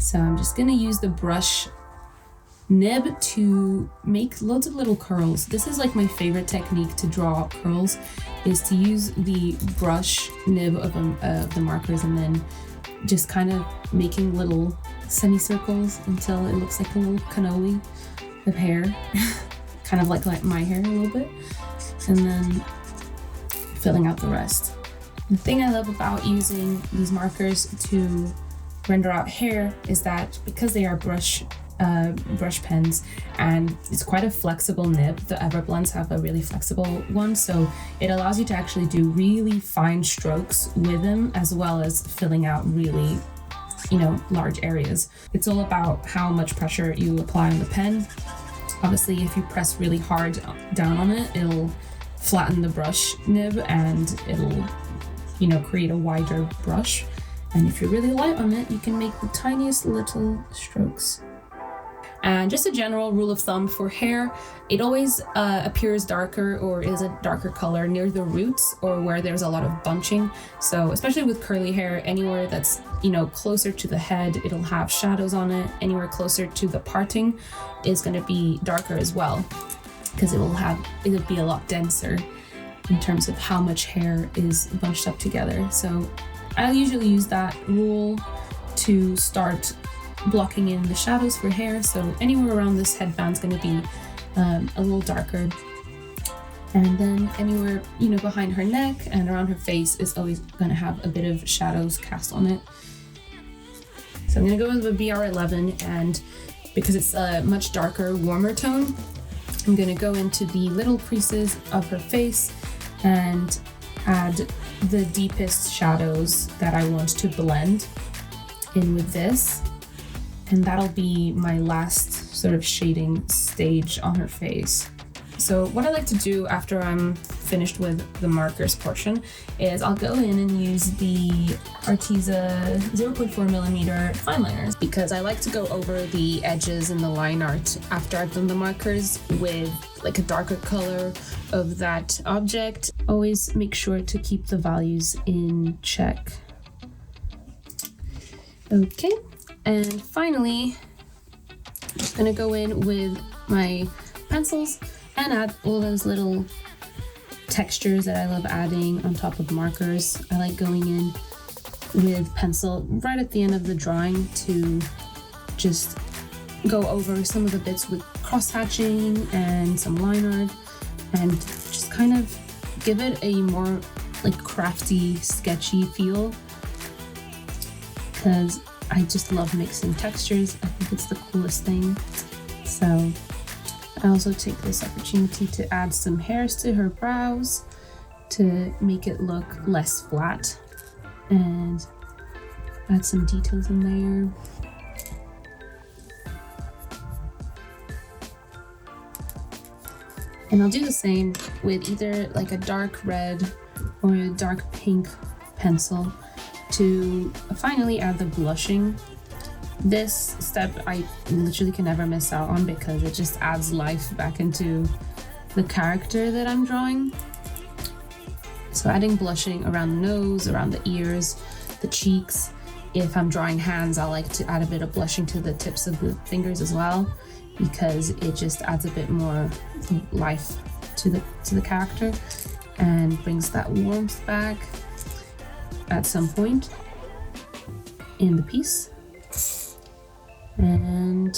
So I'm just gonna use the brush nib to make loads of little curls. This is like my favorite technique to draw curls, is to use the brush nib of the markers and then just kind of making little semicircles until it looks like a little cannoli of hair, kind of like my hair a little bit, and then filling out the rest. The thing I love about using these markers to render out hair is that because they are brush pens and it's quite a flexible nib, the EverBlends have a really flexible one, so it allows you to actually do really fine strokes with them as well as filling out really, large areas. It's all about how much pressure you apply on the pen. Obviously, if you press really hard down on it, it'll flatten the brush nib and it'll, create a wider brush. And if you're really light on it, you can make the tiniest little strokes. And just a general rule of thumb for hair, it always appears darker or is a darker color near the roots or where there's a lot of bunching. So especially with curly hair, anywhere that's, closer to the head, it'll have shadows on it. Anywhere closer to the parting is going to be darker as well, because it'll be a lot denser in terms of how much hair is bunched up together. So I usually use that rule to start blocking in the shadows for hair. So anywhere around this headband is going to be a little darker. And then anywhere, behind her neck and around her face is always going to have a bit of shadows cast on it. So I'm going to go with the BR11, and because it's a much darker, warmer tone, I'm going to go into the little creases of her face and add the deepest shadows that I want to blend in with this. And that'll be my last sort of shading stage on her face. So what I like to do after I'm finished with the markers portion is I'll go in and use the Arteza 0.4mm fineliners, because I like to go over the edges in the line art after I've done the markers with like a darker color of that object. Always make sure to keep the values in check. Okay. And finally, I'm just gonna go in with my pencils and add all those little textures that I love adding on top of markers. I like going in with pencil right at the end of the drawing to just go over some of the bits with cross-hatching and some line art and just kind of give it a more like crafty, sketchy feel, because I just love mixing textures. I think it's the coolest thing. So I also take this opportunity to add some hairs to her brows to make it look less flat and add some details in there. And I'll do the same with either like a dark red or a dark pink pencil to finally add the blushing. This step I literally can never miss out on because it just adds life back into the character that I'm drawing. So adding blushing around the nose, around the ears, the cheeks. If I'm drawing hands, I like to add a bit of blushing to the tips of the fingers as well, because it just adds a bit more life to the character and brings that warmth back at some point in the piece. And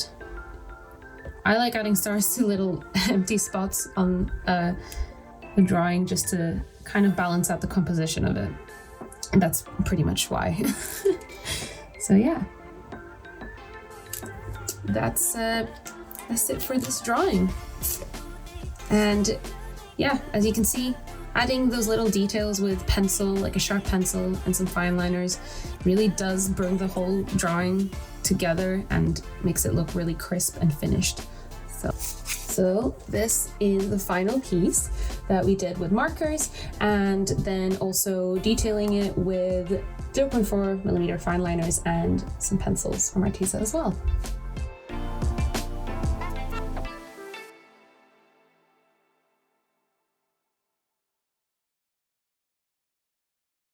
I like adding stars to little empty spots on the drawing just to kind of balance out the composition of it. And that's pretty much why. So yeah, that's it for this drawing. And yeah, as you can see, adding those little details with pencil, like a sharp pencil and some fine liners, really does bring the whole drawing together and makes it look really crisp and finished. So this is the final piece that we did with markers, and then also detailing it with 0.4mm fine liners and some pencils from Arteza as well.